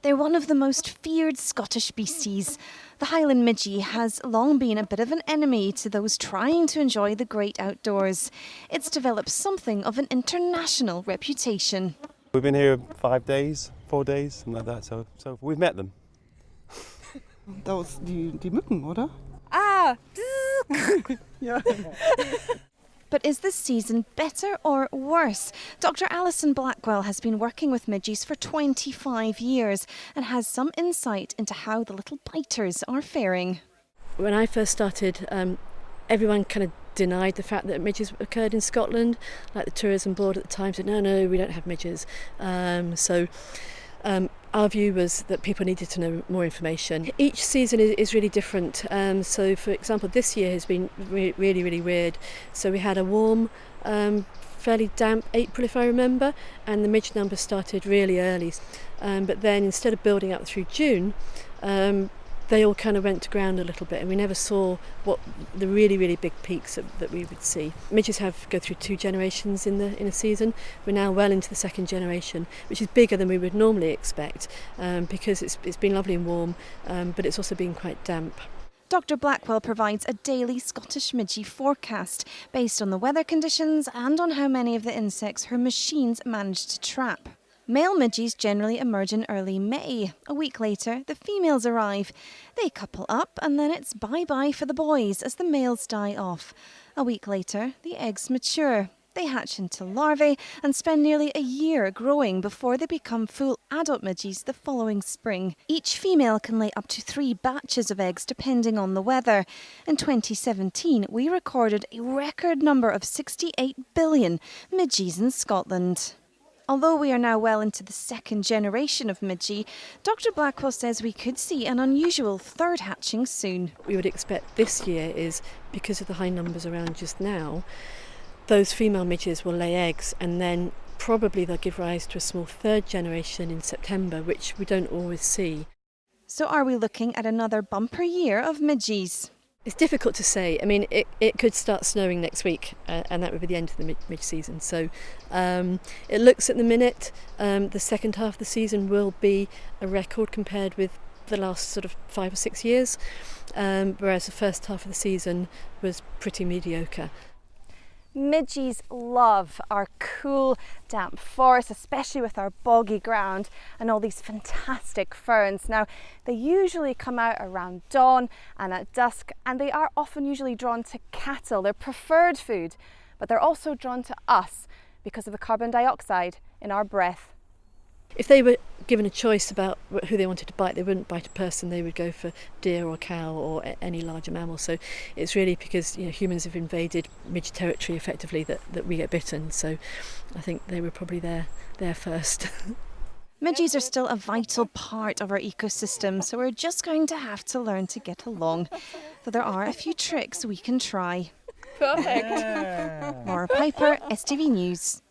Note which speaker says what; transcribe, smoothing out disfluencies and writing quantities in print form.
Speaker 1: They're one of the most feared Scottish beasties. The Highland midgie has long been a bit of an enemy to those trying to enjoy the great outdoors. It's developed something of an international reputation.
Speaker 2: We've been here 5 days, 4 days, something like that, so we've met them.
Speaker 3: Dat was die Mücken, oder?
Speaker 1: Ah!
Speaker 3: Ja.
Speaker 1: But is this season better or worse? Dr. Alison Blackwell has been working with midgies for 25 years and has some insight into how the little biters are faring.
Speaker 4: When I first started, everyone kind of denied the fact that midges occurred in Scotland. Like the tourism board at the time said, no, we don't have midges. Our view was that people needed to know more information. Each season is really different. So, for example, this year has been really, really weird. So we had a warm, fairly damp April, if I remember, and the midge numbers started really early. But then instead of building up through June, they all kind of went to ground a little bit, and we never saw what the really, really big peaks that we would see. Midges go through 2 generations in a season. We're now well into the 2nd generation, which is bigger than we would normally expect, because it's been lovely and warm, but it's also been quite damp.
Speaker 1: Dr. Blackwell provides a daily Scottish midgie forecast based on the weather conditions and on how many of the insects her machines manage to trap. Male midgies generally emerge in early May. A week later, the females arrive. They couple up and then it's bye-bye for the boys as the males die off. A week later, the eggs mature. They hatch into larvae and spend nearly a year growing before they become full adult midgies the following spring. Each female can lay up to 3 batches of eggs depending on the weather. In 2017, we recorded a record number of 68 billion midgies in Scotland. Although we are now well into the 2nd generation of midgie, Dr. Blackwell says we could see an unusual 3rd hatching soon.
Speaker 4: We would expect this year is, because of the high numbers around just now, those female midges will lay eggs, and then probably they'll give rise to a small 3rd generation in September, which we don't always see.
Speaker 1: So are we looking at another bumper year of midgies?
Speaker 4: It's difficult to say. I mean, it could start snowing next week, and that would be the end of the midge season. So it looks at the minute, the second half of the season will be a record compared with the last sort of 5 or 6 years, whereas the first half of the season was pretty mediocre.
Speaker 1: Midgies love our cool, damp forests, especially with our boggy ground and all these fantastic ferns. Now, they usually come out around dawn and at dusk, and they are often usually drawn to cattle, their preferred food, but they're also drawn to us because of the carbon dioxide in our breath.
Speaker 4: If they were given a choice about who they wanted to bite, they wouldn't bite a person, they would go for deer or cow or any larger mammal. So it's really because humans have invaded midge territory effectively that we get bitten. So I think they were probably there first.
Speaker 1: Midgies are still a vital part of our ecosystem, so we're just going to have to learn to get along. Though there are a few tricks we can try.
Speaker 5: Perfect.
Speaker 1: Laura Piper, STV News.